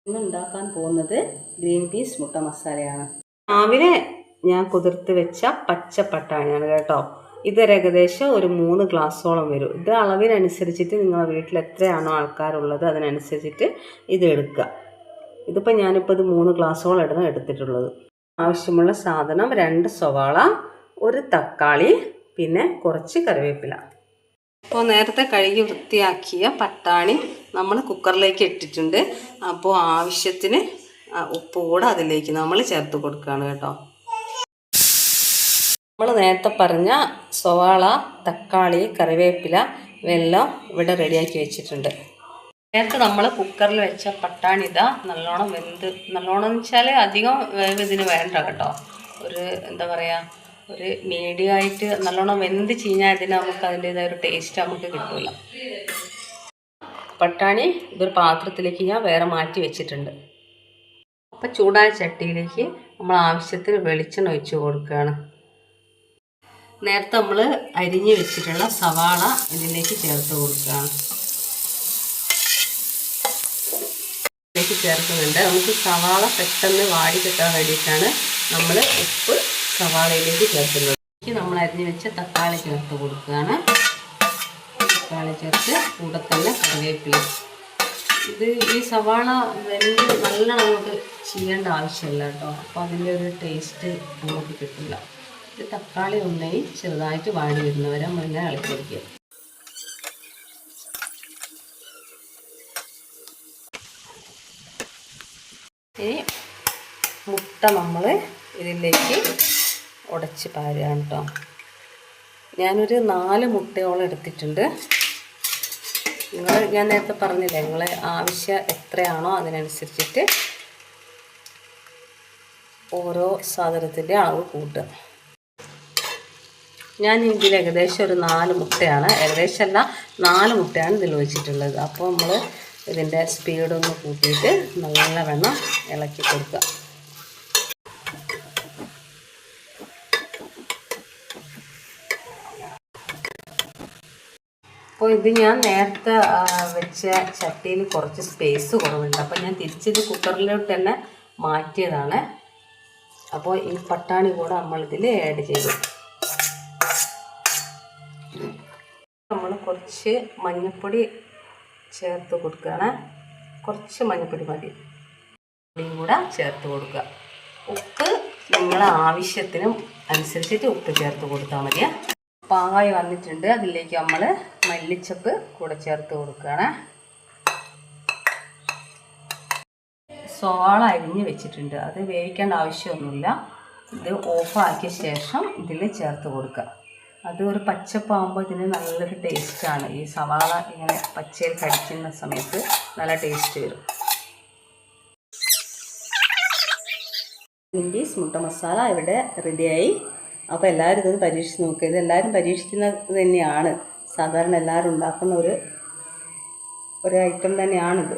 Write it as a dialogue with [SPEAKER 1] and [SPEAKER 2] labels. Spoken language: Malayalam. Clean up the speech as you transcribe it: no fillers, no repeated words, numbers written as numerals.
[SPEAKER 1] ഇന്ന് ഉണ്ടാക്കാൻ പോകുന്നത് ഗ്രീൻ പീസ് മുട്ട മസാലയാണ്. രാവിലെ ഞാൻ കുതിർത്ത് വെച്ച പച്ച പട്ടാണിയാണ് കേട്ടോ. ഇത് ഏകദേശം ഒരു 3 ഗ്ലാസ്സോളം വരും. ഇത് അളവിനനുസരിച്ചിട്ട് നിങ്ങളുടെ വീട്ടിൽ എത്രയാണോ ആൾക്കാരുള്ളത് അതിനനുസരിച്ചിട്ട് ഇത് എടുക്കുക. ഇതിപ്പോൾ ഞാനിപ്പോൾ ഇത് 3 ഗ്ലാസ്സോളം എടുത്തിട്ടുള്ളത്. ആവശ്യമുള്ള സാധനം 2 സവാള, 1 തക്കാളി, പിന്നെ കുറച്ച് കറിവേപ്പില. അപ്പോൾ നേരത്തെ കഴുകി വൃത്തിയാക്കിയ പട്ടാണി നമ്മൾ കുക്കറിലേക്ക് ഇട്ടിട്ടുണ്ട്. അപ്പോൾ ആവശ്യത്തിന് ഉപ്പ് കൂടെ അതിലേക്ക് നമ്മൾ ചേർത്ത് കൊടുക്കുകയാണ് കേട്ടോ. നമ്മൾ നേരത്തെ പറഞ്ഞ സവാള, തക്കാളി, കറിവേപ്പില ഇവയെല്ലാം ഇവിടെ റെഡിയാക്കി വെച്ചിട്ടുണ്ട്. നേരത്തെ നമ്മൾ കുക്കറിൽ വെച്ച പട്ടാണി ഇതാ നല്ലോണം നല്ലോണം എന്ന് വെച്ചാൽ അധികം വേവ് ഇതിന് വേണ്ട കേട്ടോ. ഒരു എന്താ പറയുക, ഒരു മീഡിയമായിട്ട് നല്ലോണം വെന്ത് ചീഞ്ഞാൽ ഇതിന് നമുക്ക് അതിൻ്റേതായ ഒരു ടേസ്റ്റ് നമുക്ക് കിട്ടില്ല. പട്ടാണി ഇതൊരു പാത്രത്തിലേക്ക് ഞാൻ വേറെ മാറ്റി വെച്ചിട്ടുണ്ട്. അപ്പം ചൂടായ ചട്ടിയിലേക്ക് നമ്മൾ ആവശ്യത്തിന് വെളിച്ചെണ്ണ ഒഴിച്ച് കൊടുക്കുകയാണ്. നേരത്തെ നമ്മൾ അരിഞ്ഞ് വെച്ചിട്ടുള്ള സവാള ഇതിലേക്ക് ചേർത്ത് കൊടുക്കുകയാണ്. ഇതിലേക്ക് ചേർക്കുന്നുണ്ട്. നമുക്ക് സവാള പെട്ടെന്ന് വാടി കിട്ടാൻ വേണ്ടിയിട്ടാണ് നമ്മൾ ഉപ്പ് സവാളയിലേക്ക് ചേർക്കുന്നത്. നമ്മൾ അരിഞ്ഞ് വെച്ച തക്കാളി ചേർത്ത് കൊടുക്കുകയാണ്. തക്കാളി ചേർത്ത് കൂടെ തന്നെ കറിവേപ്പില. ഈ സവാള വെന്ത് നല്ല നമുക്ക് ചെയ്യേണ്ട ആവശ്യമില്ല കേട്ടോ. അപ്പോൾ അതിൻ്റെ ഒരു ടേസ്റ്റ് നമുക്ക് കിട്ടില്ല. ഇത് തക്കാളി ഉണ്ടെങ്കിൽ ചെറുതായിട്ട് വാടി വരുന്നവരെ മുന്നേ ഇളക്കിയിരിക്കുക. ഈ മുട്ട നമ്മൾ ഇതിലേക്ക് ഉടച്ച് പാരുകയാണ് കേട്ടോ. ഞാനൊരു 4 മുട്ടയോളം എടുത്തിട്ടുണ്ട്. ഞാൻ നേരത്തെ പറഞ്ഞില്ലേ, നിങ്ങളെ ആവശ്യം എത്രയാണോ അതിനനുസരിച്ചിട്ട് ഓരോ സാധനത്തിൻ്റെ അളവ് കൂട്ടുക. ഞാൻ ഇതിൽ ഏകദേശം ഒരു 4 മുട്ടയാണ്, ഏകദേശമല്ല 4 മുട്ടയാണ് ഇതിൽ ഒഴിച്ചിട്ടുള്ളത്. അപ്പോൾ നമ്മൾ ഇതിൻ്റെ സ്പീഡൊന്ന് കൂട്ടിയിട്ട് നല്ലവണ്ണം ഇളക്കി കൊടുക്കുക. അപ്പോൾ ഇത് ഞാൻ നേരത്തെ വെച്ച ചട്ടിയിൽ കുറച്ച് സ്പേസ് കുറവുണ്ട്. അപ്പോൾ ഞാൻ തിരിച്ചിത് കുക്കറിലോട്ട് തന്നെ മാറ്റിയതാണ്. അപ്പോൾ ഈ പട്ടാണി കൂടെ നമ്മളിതിൽ ആഡ് ചെയ്തു. നമ്മൾ കുറച്ച് മഞ്ഞൾപ്പൊടി ചേർത്ത് കൊടുക്കുകയാണ്. കുറച്ച് മഞ്ഞൾപ്പൊടി മതി, പൊടിയും കൂടെ ചേർത്ത് കൊടുക്കുക. ഉപ്പ് നിങ്ങളെ ആവശ്യത്തിനും അനുസരിച്ചിട്ട് ഉപ്പ് ചേർത്ത് കൊടുത്താൽ മതി. പാകമായി വന്നിട്ടുണ്ട്. അതിലേക്ക് നമ്മൾ മല്ലിച്ചപ്പ് കൂടെ ചേർത്ത് കൊടുക്കുകയാണ്. സവാള അരിഞ്ഞ് വെച്ചിട്ടുണ്ട്, അത് വേവിക്കേണ്ട ആവശ്യമൊന്നുമില്ല. ഇത് ഓഫാക്കിയ ശേഷം ഇതിൽ ചേർത്ത് കൊടുക്കുക. അത് ഒരു പച്ചപ്പാകുമ്പോൾ ഇതിന് നല്ലൊരു ടേസ്റ്റാണ്. ഈ സവാള ഇങ്ങനെ പച്ചയിൽ കടിക്കുന്ന സമയത്ത് നല്ല ടേസ്റ്റ് വരും. ഗ്രീൻ പീസ് മുട്ട മസാല ഇവിടെ റെഡിയായി. അപ്പോൾ എല്ലാവരും ഇതൊന്ന് പരീക്ഷിച്ച് നോക്കുക. ഇത് എല്ലാവരും പരീക്ഷിക്കുന്നത് തന്നെയാണ്. സാധാരണ എല്ലാവരും ഉണ്ടാക്കുന്ന ഒരു ഐറ്റം തന്നെയാണിത്.